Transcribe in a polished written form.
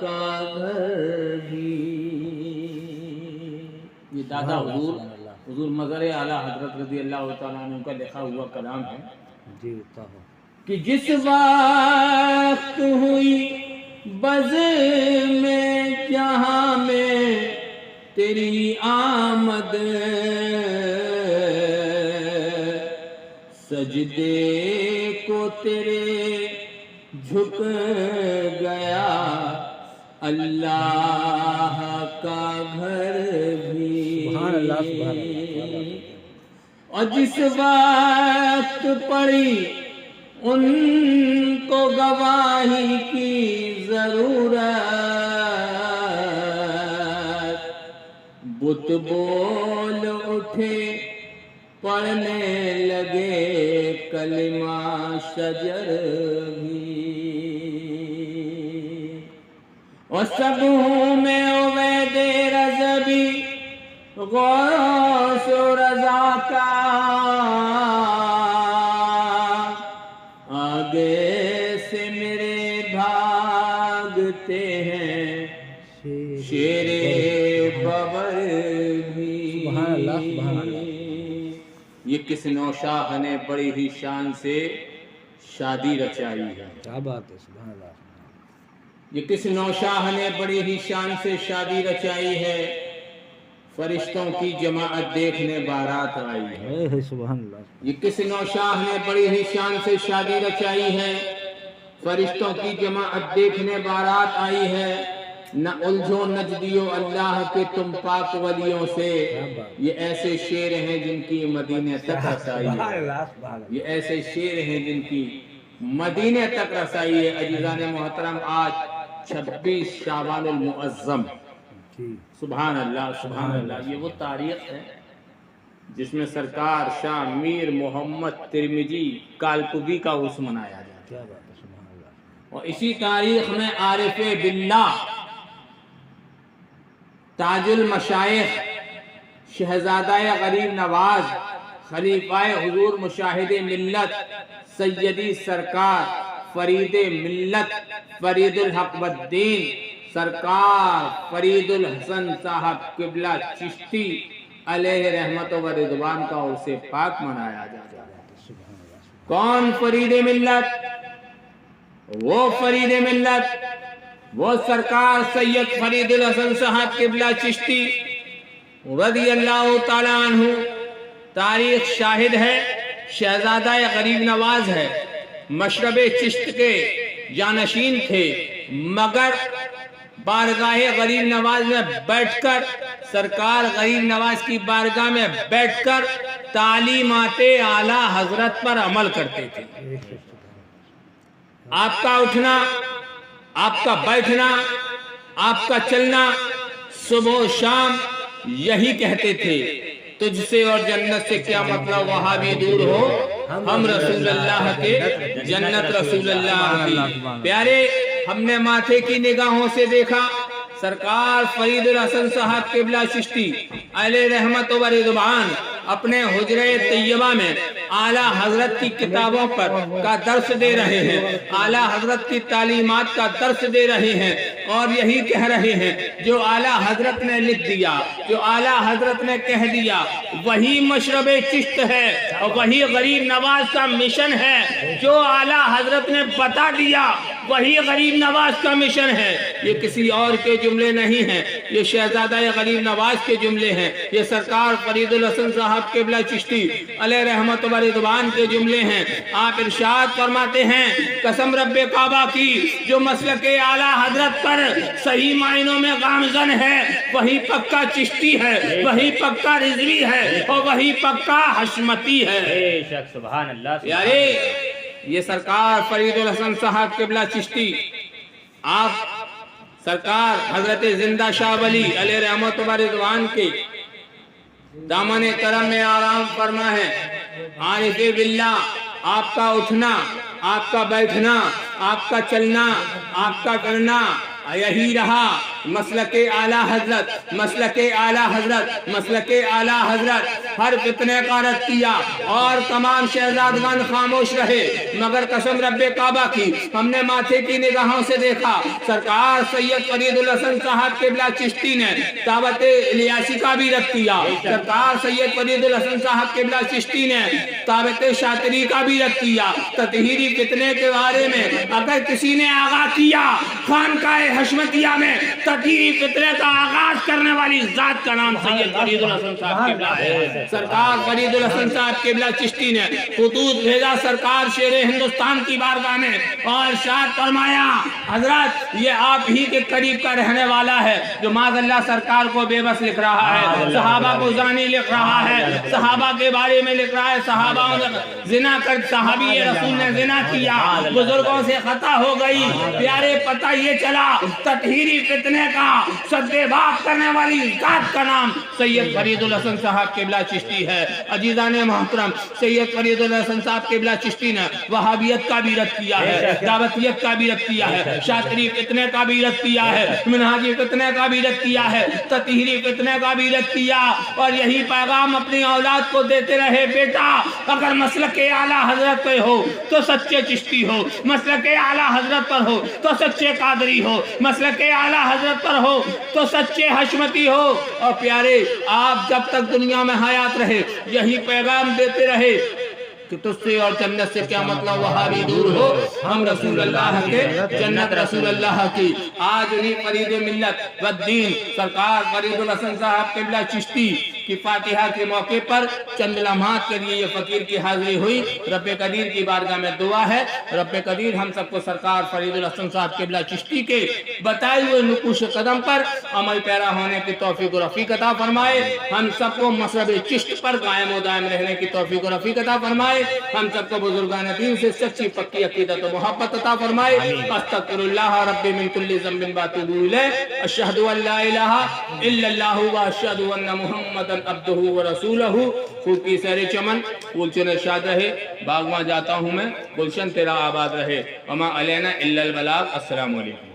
کا گھر بھی. یہ دادا حضور مظہر اعلیٰ حضرت رضی اللہ تعالیٰ عنہ کا لکھا ہوا کلام ہے کہ جس وقت ہوئی بز میں جہاں میں تیری آمد، سجدے کو تیرے جھک گیا اللہ کا گھر بھی. اور جس وقت پڑی ان کو گواہی کی ضرورت، بت بول اٹھے پڑھنے لگے کلمہ شجر بھی. اور سب میں عبید رضوی غوث و رضا کا، آگے سے میرے بھاگتے ہیں شیر ببر بھی. یہ کس نوشاہ نے بڑی ہی شان سے شادی رچائی ہے. کیا بات ہے، سبحان اللہ. یہ کس نوشاہ نے بڑی ہی شان سے شادی رچائی ہے، فرشتوں کی جماعت دیکھنے بارات آئی ہے. سبحان اللہ. یہ کس نوشاہ نے بڑی ہی شان سے شادی رچائی ہے، فرشتوں کی جماعت دیکھنے بارات آئی ہے. نہ الجھو نجدیو اللہ کے تم پاک ولیوں سے، یہ ایسے شیر ہیں جن کی مدینے تک رسائی ہے. یہ ایسے شیر ہیں جن کی مدینے تک رسائی ہے. عزیزان محترم، آج 26 شعبان المعظم، سبحان اللہ سبحان اللہ، یہ وہ تاریخ ہے جس میں سرکار شاہ میر محمد ترمذی کالپوگی کا عرس منایا جاتا ہے. اور اسی تاریخ میں عارف باللہ، تاج المشائخ، شہزادہ غریب نواز، خلیفہ حضور مشاہد ملت، سیدی سرکار فرید ملت، فرید الحق والدین، سرکار فرید الحسن صاحب قبلہ چشتی علیہ رحمت و رضوان کا عرس پاک منایا جاتا ہے. کون فرید ملت؟ وہ فرید ملت، وہ سرکار سید فرید الحسن صاحب قبلہ چشتی رضی اللہ تعالیٰ عنہ. تاریخ شاہد ہے، شہزادہ غریب نواز ہے، مشرب چشت کے جانشین تھے، مگر بارگاہ غریب نواز میں بیٹھ کر، سرکار غریب نواز کی بارگاہ میں بیٹھ کر تعلیمات اعلیٰ حضرت پر عمل کرتے تھے. آپ کا اٹھنا، آپ کا بیٹھنا، آپ کا چلنا، صبح و شام یہی کہتے تھے، تجھ سے اور جنت سے کیا مطلب، وہاں بھی دور ہو ہم رسول اللہ کے، جنت رسول اللہ کی. پیارے، ہم نے ماتھے کی نگاہوں سے دیکھا سرکار فرید الحسن صاحب قبلہ چشتی علیہ رحمت و رضوان اپنے حجرہ طیبہ میں اعلیٰ حضرت کی کتابوں پر کا درس دے رہے ہیں، اعلیٰ حضرت کی تعلیمات کا درس دے رہے ہیں، اور یہی کہہ رہے ہیں جو اعلیٰ حضرت نے لکھ دیا، جو اعلیٰ حضرت نے کہہ دیا، وہی مشرب چشت ہے اور وہی غریب نواز کا مشن ہے. جو اعلیٰ حضرت نے بتا دیا وہی غریب نواز کا مشن ہے. یہ کسی اور کے جملے نہیں ہیں، یہ شہزادہ غریب نواز کے جملے ہیں، یہ سرکار فرید الحسن صاحب قبلہ چشتی علیہ رحمت و رضوان کے جملے ہیں. آپ ارشاد فرماتے ہیں، قسم رب کعبہ کی، جو مسلک اعلیٰ حضرت پر صحیح معنوں میں گامزن ہے وہی پکا چشتی ہے، وہی پکا رضوی ہے، اور وہی پکا حشمتی ہے. سبحان اللہ. یارے، یہ سرکار فرید الحسن صاحب قبلہ چشتی، آپ سرکار حضرت زندہ شاہ ولی علیہ رحمت و رضوان کے دامن کرم میں آرام فرما ہے. عارف باللہ، آپ کا اٹھنا، آپ کا بیٹھنا، آپ کا چلنا، آپ کا کرنا یہی رہا مسلک اعلیٰ حضرت، مسلک اعلیٰ حضرت، مسلک اعلیٰ حضرت ہر فتنے کا رد کیا اور تمام شہزادگان خاموش رہے، مگر قسم رب کعبہ کی ہم نے ماتھے کی نگاہوں سے دیکھا سرکار سید فرید الحسن صاحب قبلہ چشتی نے دعوت الیاسی کا بھی رد کیا، سرکار سید فرید الحسن صاحب قبلہ چشتی نے دعوت شاطری کا بھی رد کیا۔ تطہیری فتنے کے بارے میں اگر کسی نے آغاز کیا خانقاہ حشمتیہ میں تطہیری فتنے کا آغاز کرنے والی ذات کا نام سید فرید الحسن صاحب قبلہ ہے۔ سرکار فرید الحسن صاحب قبلہ چشتی نے خطوط بھیجا سرکار شیر ہندوستان کی بارگاہ میں اور ارشاد فرمایا حضرت یہ آپ ہی کے قریب کا رہنے والا ہے جو معاذ اللہ سرکار کو بے بس لکھ رہا ہے، صحابہ کو زانی لکھ رہا ہے، صحابہ کے بارے میں لکھ رہا ہے صحابہ زنا کر صحابی رسول نے زنا کیا، بزرگوں سے خطا ہو گئی۔ پیارے پتہ یہ چلا تطہیری فتنے کا سد باب کرنے والی ذات کا نام سید فرید الحسن صاحب قبلہ چشتی ہے۔ عزیزان محترم سید فرید الحسن صاحب قبلہ چشتی نے وہابیت کا بھی رد کیا ہے، دعوتیت کا بھی رد کیا ہے، شاطری فتنے کا بھی رد کیا ہے، منہاجی فتنے کا بھی رد کیا ہے، تطہیری فتنے کا بھی رد کیا اور یہی پیغام اپنی اولاد کو دیتے رہے بیٹا اگر مسلک اعلیٰ حضرت پہ ہو تو سچے چشتی ہو، مسلک اعلیٰ حضرت پر ہو تو سچے قادری ہو، مسلک اعلیٰ حضرت پر ہو تو سچے حشمتی ہو۔ اور پیارے آپ جب تک دنیا میں حیات رہے یہی پیغام دیتے رہے کہ تجھ سے اور جنت سے کیا مطلب وہابی دور ہو، ہم رسول اللہ کے جنت رسول اللہ کی۔ آج انہی فرید ملت والدین سرکار فرید الحسن صاحب قبلہ چشتی کی فاتحہ کے موقع پر چند لمحات کے لیے یہ فقیر کی حاضری ہوئی۔ رب قدیر کی بارگاہ میں دعا ہے رب قدیر ہم سب کو سرکار فرید الحسن صاحب قبلہ چشتی کے بتائے ہوئے نقوش قدم پر عمل پیرا ہونے کی توفیق و رفیق عطا فرمائے، ہم سب کو مذہب چشت پر قائم و دائم رہنے کی توفیق و رفیق عطا فرمائے، ہم سب کو بزرگان دین سے سچی پکی عقیدت و محبت عطا فرمائے۔ استغفر اللہ رب من کل ذنب واتوب الیہ، اشہد ان لا الہ الا اللہ واشہد ان محمد عبدہ و رسولہ۔ خوب کی سیر چمن گلشن ارشاد رہے، باغ میں جاتا ہوں میں گلشن تیرا آباد رہے، وما علینا الا البلاغ۔ السلام علیکم۔